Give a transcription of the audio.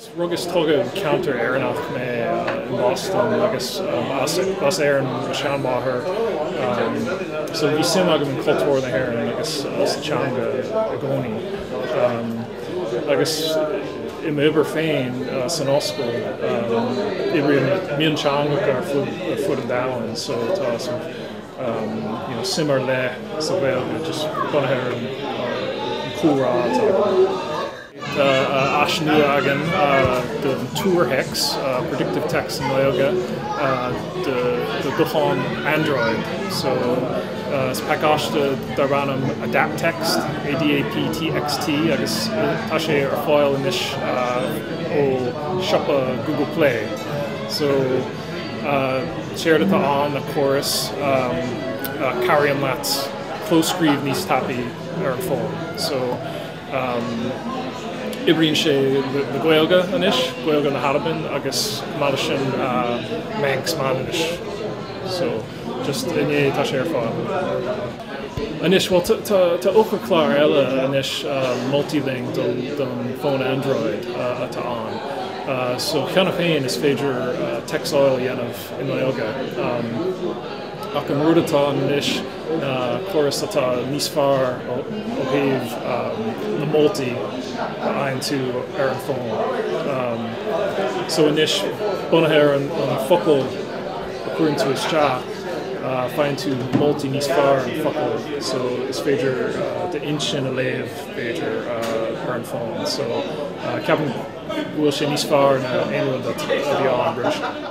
Rugus tugad counter aeronautic me in Boston agus as Aaron Sean Maher so we sim agam in culture the hair and agus as the changa agoni agus im über fein san Ollscoil me and changa are foot and down so it's awesome you know simmer le so well just gonna hair and cool rod Ashnu again, the tour hex, predictive text in nGaeilge, the Duchan Android. So, Spacashta Darbanum adapt text, ADAPTXT, agus Tashe or file in this o Shoppa Google Play. So, shared it on the chorus, carry on lats, close grieve nice tappy or phone. So, Rinne nGaeilge anois, nGaeilge na Harabin, agus Madison Manx Manish. So just in a tasher file. Anois, well, to feidhmchlár ella anois multi-link don phone Android at on. So Cheanna Féin is feidhir text oil yenov in nGaeilge. Ac yn rwyd atá anois chorus atá níos fearr ó thaobh na molti ein to ar an phone. So anois bunaithe an focal according to his chat find to molti níos fearr an focal. So is feidhir the inch in a léamh feidhir ar an phone. So ceapan bhfuil sé níos fearr na aonrad a bhí an bris.